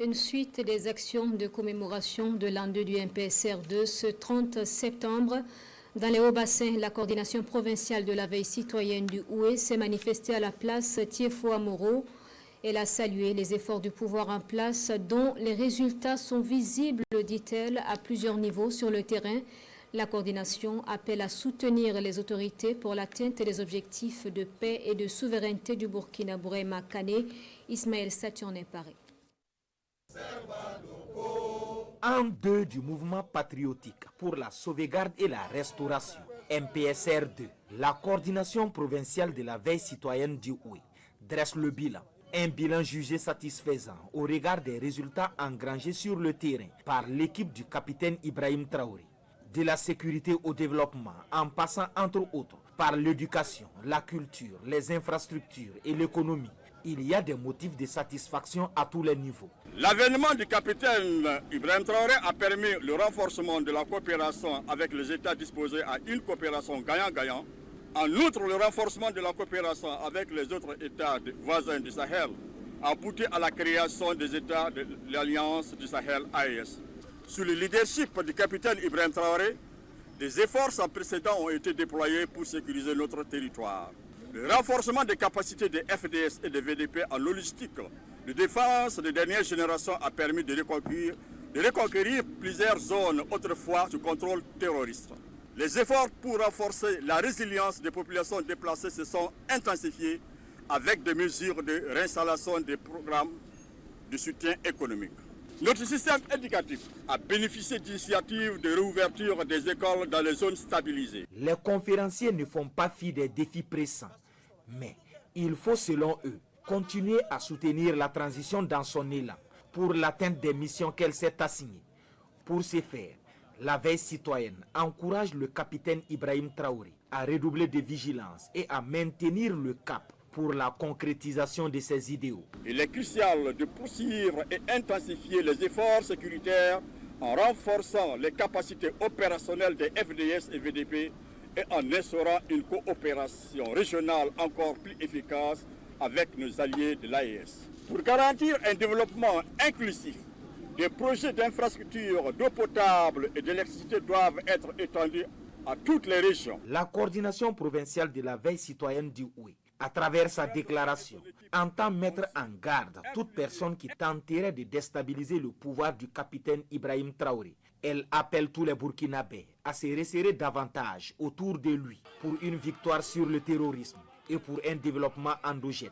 Une suite des actions de commémoration de l'an 2 du MPSR2 ce 30 septembre. Dans les Hauts-Bassins, la coordination provinciale de la veille citoyenne du Houé s'est manifestée à la place Tiefo-Amoro. Elle a salué les efforts du pouvoir en place dont les résultats sont visibles, dit-elle, à plusieurs niveaux sur le terrain. La coordination appelle à soutenir les autorités pour l'atteinte des objectifs de paix et de souveraineté du Burkina Bourema Kane. Ismaël Saturnin Paris. An 2 du mouvement patriotique pour la sauvegarde et la restauration, MPSR2, la coordination provinciale de la veille citoyenne du Houé, dresse le bilan. Un bilan jugé satisfaisant au regard des résultats engrangés sur le terrain par l'équipe du capitaine Ibrahim Traoré. De la sécurité au développement, en passant entre autres par l'éducation, la culture, les infrastructures et l'économie, il y a des motifs de satisfaction à tous les niveaux. L'avènement du capitaine Ibrahim Traoré a permis le renforcement de la coopération avec les États disposés à une coopération gagnant-gagnant. En outre, le renforcement de la coopération avec les autres États voisins du Sahel a abouti à la création des États de l'Alliance du Sahel AES. Sous le leadership du capitaine Ibrahim Traoré, des efforts sans précédent ont été déployés pour sécuriser notre territoire. Le renforcement des capacités des FDS et des VDP en logistique de défense de dernière génération a permis de reconquérir plusieurs zones autrefois sous contrôle terroriste. Les efforts pour renforcer la résilience des populations déplacées se sont intensifiés avec des mesures de réinstallation des programmes de soutien économique. Notre système éducatif a bénéficié d'initiatives de réouverture des écoles dans les zones stabilisées. Les conférenciers ne font pas fi des défis pressants, mais il faut selon eux continuer à soutenir la transition dans son élan pour l'atteinte des missions qu'elle s'est assignées. Pour ce faire, la veille citoyenne encourage le capitaine Ibrahim Traoré à redoubler de vigilance et à maintenir le cap pour la concrétisation de ses idéaux. Il est crucial de poursuivre et intensifier les efforts sécuritaires en renforçant les capacités opérationnelles des FDS et VDP et en instaurant une coopération régionale encore plus efficace avec nos alliés de l'AES. Pour garantir un développement inclusif, des projets d'infrastructures d'eau potable et d'électricité doivent être étendus à toutes les régions. La coordination provinciale de la veille citoyenne du Houé, à travers sa déclaration, entend mettre en garde toute personne qui tenterait de déstabiliser le pouvoir du capitaine Ibrahim Traoré. Elle appelle tous les Burkinabés à se resserrer davantage autour de lui pour une victoire sur le terrorisme et pour un développement endogène.